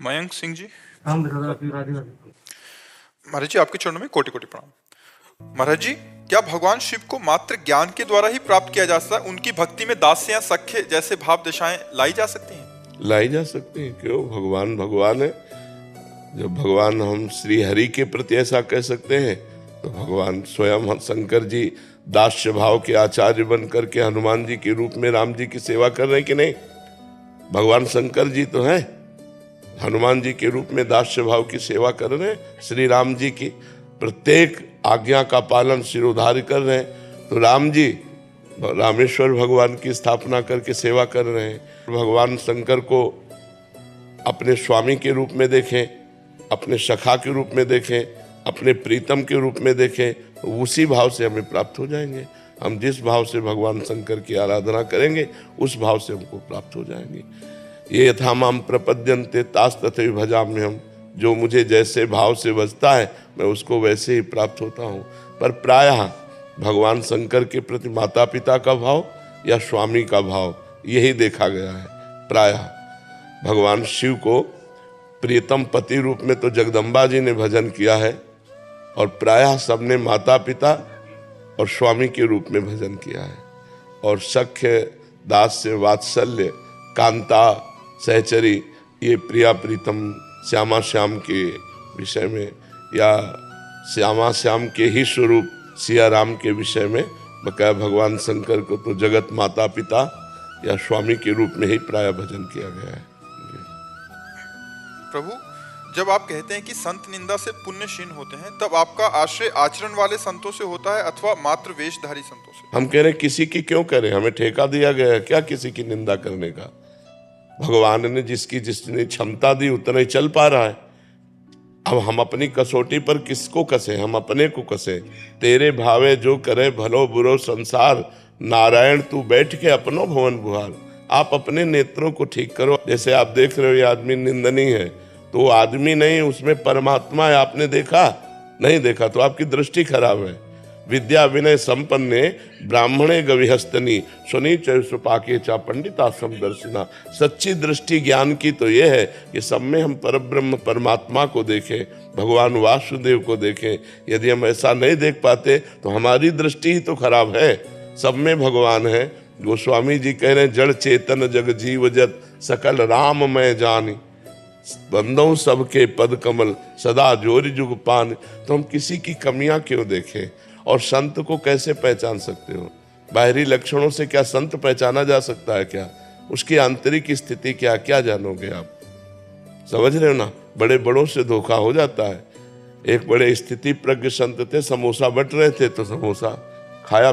मयंक सिंह जी। हम राधे राधे राधे। महाराज जी, आपके चरणों में कोटि कोटि प्रणाम। महाराज जी, क्या भगवान शिव को मात्र ज्ञान के द्वारा ही प्राप्त किया जा सकता है? उनकी भक्ति में दास्य या सख्य जैसे भाव दशाएं लाई जा सकती हैं? लाई जा सकती हैं। क्यों? भगवान भगवान है। जब भगवान हम श्री हरि के प्रति ऐसा कह सकते हैं तो भगवान स्वयं शंकर जी दास्य भाव के आचार्य बन करके हनुमान जी के रूप में राम जी की सेवा कर रहे हैं कि नहीं? भगवान शंकर जी तो हैं, हनुमान जी के रूप में दास्य भाव की सेवा कर रहे हैं। श्री राम जी की प्रत्येक आज्ञा का पालन सिरोधार्य कर रहे हैं। तो राम जी रामेश्वर भगवान की स्थापना करके सेवा कर रहे हैं। भगवान शंकर को अपने स्वामी के रूप में देखें, अपने सखा के रूप में देखें, अपने प्रीतम के रूप में देखें, तो उसी भाव से हमें प्राप्त हो जाएंगे। हम जिस भाव से भगवान शंकर की आराधना करेंगे उस भाव से हमको प्राप्त हो जाएंगे। ये यथा माम प्रपद्यन्ते तास तथैव भजाम्यहम्, जो मुझे जैसे भाव से बजता है मैं उसको वैसे ही प्राप्त होता हूँ। पर प्रायः भगवान शंकर के प्रति माता पिता का भाव या स्वामी का भाव यही देखा गया है। प्रायः भगवान शिव को प्रियतम पति रूप में तो जगदम्बा जी ने भजन किया है और प्रायः सबने माता पिता और स्वामी के रूप में भजन किया है। और सख्य, दास्य, वात्सल्य, कांता, सहचरी, ये प्रिया प्रीतम श्यामा श्याम के विषय में या श्यामा श्याम के ही स्वरूप सिया राम के विषय में बकाया भगवान शंकर को तो जगत माता पिता या स्वामी के रूप में ही प्राय भजन किया गया है। प्रभु, जब आप कहते हैं कि संत निंदा से पुण्य क्षीण होते हैं, तब आपका आश्रय आचरण वाले संतों से होता है अथवा मात्र वेशधारी संतों से? हम कह रहे हैं किसी की क्यों करें, हमें ठेका दिया गया है क्या किसी की निंदा करने का? भगवान ने जिसने क्षमता दी उतना ही चल पा रहा है। अब हम अपनी कसौटी पर किसको कसे? हम अपने को कसे। तेरे भावे जो करे भलो बुरो संसार, नारायण तू बैठ के अपनो भवन बुहार। आप अपने नेत्रों को ठीक करो। जैसे आप देख रहे हो ये आदमी निंदनीय है, तो आदमी नहीं, उसमें परमात्मा है। आपने देखा? नहीं देखा तो आपकी दृष्टि खराब है। विद्या विनय संपन्ने ब्राह्मणे गविहस्तनी सुनी चुपाके चा पंडिताश्रम दर्शना। सच्ची दृष्टि ज्ञान की तो ये है कि सब में हम परब्रह्म परमात्मा को देखें, भगवान वासुदेव को देखें। यदि हम ऐसा नहीं देख पाते तो हमारी दृष्टि ही तो खराब है। सब में भगवान है। गोस्वामी जी कह रहे हैं जड़ चेतन जग जीव जत सकल राम मैं जानी, बंदों सबके पद कमल सदा जोरि जुग पान। तो हम किसी की कमियां क्यों देखें? और संत को कैसे पहचान सकते हो? बाहरी लक्षणों से क्या संत पहचाना जा सकता है क्या? उसकी आंतरिक स्थिति क्या क्या जानोगे आप? समझ रहे हो ना? बड़े बड़ों से धोखा हो जाता है। एक बड़े स्थिति प्रज्ञ संत थे, समोसा बट रहे थे तो समोसा खाया,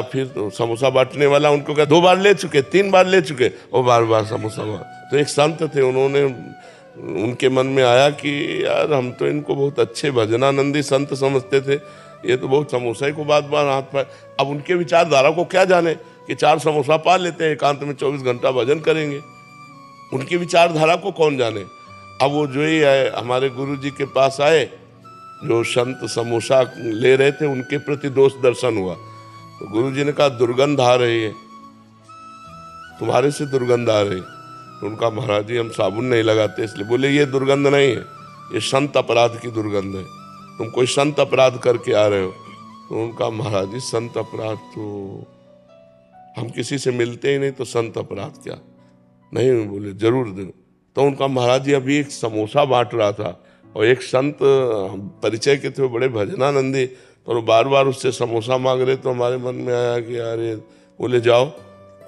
फिर तो समोसा बांटने वाला उनको क्या 2 बार ले चुके, 3 बार ले चुके और बार बार समोसा। तो एक संत थे, उनके मन में आया कि यार हम तो इनको बहुत अच्छे भजनानंदी संत समझते थे, ये तो बहुत समोसा को बार बार हाथ पाए। अब उनके विचारधारा को क्या जाने कि 4 समोसा पा लेते हैं, एकांत में 24 घंटा भजन करेंगे। उनकी विचारधारा को कौन जाने। अब वो जो ही आए हमारे गुरु जी के पास आए, जो संत समोसा ले रहे थे उनके प्रति दोष दर्शन हुआ। तो गुरु जी ने कहा दुर्गंध आ रही है, तुम्हारे से दुर्गंध आ रही। तो उनका महाराज जी हम साबुन नहीं लगाते इसलिए। बोले ये दुर्गंध नहीं है, ये संत अपराध की दुर्गंध है, तुम कोई संत अपराध करके आ रहे हो। तो उनका महाराज जी संत अपराध तो हम किसी से मिलते ही नहीं, तो संत अपराध क्या? नहीं, बोले जरूर दो। तो उनका महाराज जी अभी एक समोसा बांट रहा था और एक संत परिचय के थे, बड़े भजनानंदी, और बार बार उससे समोसा मांग रहे। तो हमारे मन में आया कि यार ये, बोले जाओ।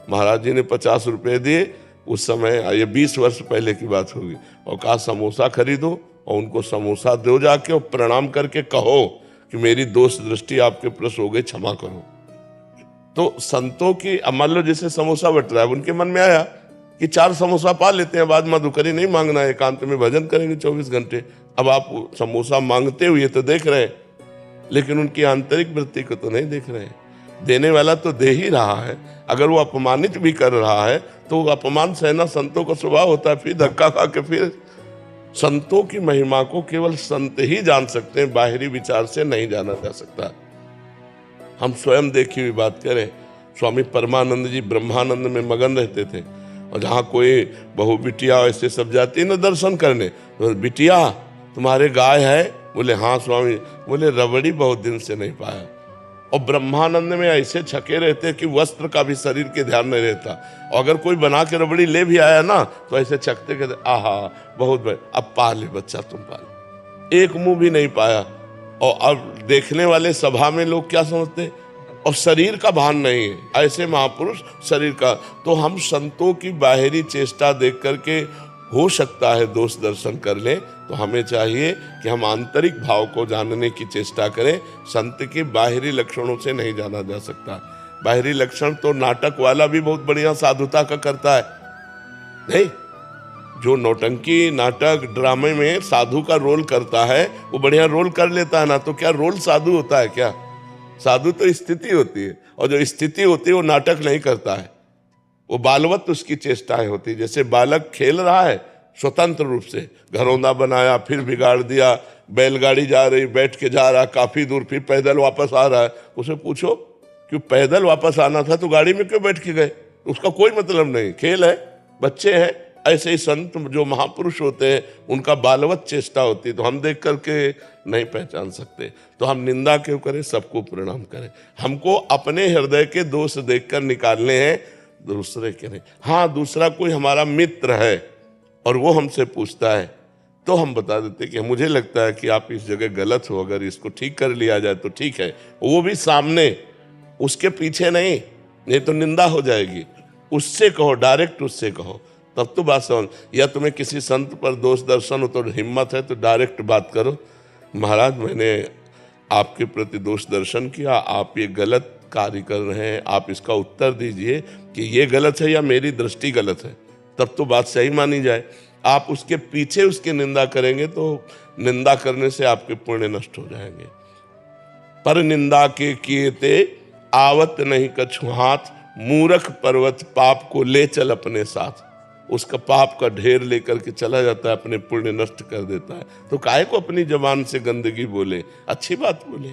महाराज जी ने 50 रुपये दिए। उस समय ये 20 वर्ष पहले की बात होगी, और कहा समोसा खरीदो और उनको समोसा दो जाके और प्रणाम करके कहो कि मेरी दोष दृष्टि आपके प्रति हो गई, क्षमा करो। तो संतों की मान लो जैसे समोसा बट रहा है, उनके मन में आया कि 4 समोसा पा लेते हैं, बाद मधुकरी नहीं मांगना है, एकांत में भजन करेंगे 24 घंटे। अब आप समोसा मांगते हुए तो देख रहे हैं, लेकिन उनकी आंतरिक वृत्ति को तो नहीं देख रहे हैं। देने वाला तो दे ही रहा है। अगर वो अपमानित भी कर रहा है तो अपमान सहना संतों का स्वभाव होता है। फिर धक्का खा के फिर संतों की महिमा को केवल संत ही जान सकते हैं, बाहरी विचार से नहीं जाना जा सकता। हम स्वयं देखी हुई बात करें, स्वामी परमानंद जी ब्रह्मानंद में मगन रहते थे और जहाँ कोई बहू बिटिया ऐसे सब जाती है ना दर्शन करने, तो बिटिया तुम्हारे गाय है? बोले हाँ स्वामी। बोले रबड़ी बहुत दिन से नहीं पाया। और ब्रह्मानंद में ऐसे छके रहते कि वस्त्र का भी शरीर के ध्यान नहीं रहता। और अगर कोई बना के रबड़ी ले भी आया ना तो ऐसे छकते कहते आहा बहुत बड़े, अब पा ले बच्चा तुम पा ले। एक मुंह भी नहीं पाया। और अब देखने वाले सभा में लोग क्या समझते, और शरीर का भान नहीं है ऐसे महापुरुष शरीर का। तो हम संतों की बाहरी चेष्टा देख करके हो सकता है दोष दर्शन कर लें, तो हमें चाहिए कि हम आंतरिक भाव को जानने की चेष्टा करें। संत के बाहरी लक्षणों से नहीं जाना जा सकता। बाहरी लक्षण तो नाटक वाला भी बहुत बढ़िया साधुता का करता है, नहीं? जो नौटंकी नाटक ड्रामे में साधु का रोल करता है वो बढ़िया रोल कर लेता है ना, तो क्या रोल साधु होता है क्या? साधु तो स्थिति होती है, और जो स्थिति होती है वो नाटक नहीं करता है, वो बालवत उसकी चेष्टाएं होती है। जैसे बालक खेल रहा है स्वतंत्र रूप से, घरौंदा बनाया फिर बिगाड़ दिया, बैलगाड़ी जा रही बैठ के जा रहा काफी दूर फिर पैदल वापस आ रहा है, उसे पूछो क्यों पैदल वापस आना था तो गाड़ी में क्यों बैठ के गए? उसका कोई मतलब नहीं, खेल है, बच्चे हैं। ऐसे ही संत जो महापुरुष होते हैं उनका बालवत चेष्टा होती है, तो हम देख करके नहीं पहचान सकते। तो हम निंदा क्यों करें, सबको प्रणाम करें। हमको अपने हृदय के दोष देखकर निकालने हैं, दूसरे के नहीं। हाँ, दूसरा कोई हमारा मित्र है और वो हमसे पूछता है तो हम बता देते कि मुझे लगता है कि आप इस जगह गलत हो, अगर इसको ठीक कर लिया जाए तो ठीक है। वो भी सामने, उसके पीछे नहीं तो निंदा हो जाएगी। उससे कहो, डायरेक्ट उससे कहो, तब तो बात समझ। या तुम्हें किसी संत पर दोष दर्शन हो तो हिम्मत है तो डायरेक्ट बात करो, महाराज मैंने आपके प्रति दोष दर्शन किया, आप ये गलत कार्य कर रहे हैं, आप इसका उत्तर दीजिए कि ये गलत है या मेरी दृष्टि गलत है, तब तो बात सही मानी जाए। आप उसके पीछे उसकी निंदा करेंगे तो निंदा करने से आपके पुण्य नष्ट हो जाएंगे। पर निंदा के किए ते आवत नहीं कछु हाथ, मूर्ख पर्वत पाप को ले चल अपने साथ। उसका पाप का ढेर लेकर के चला जाता है, अपने पुण्य नष्ट कर देता है। तो काहे को अपनी जबान से गंदगी बोले, अच्छी बात बोले।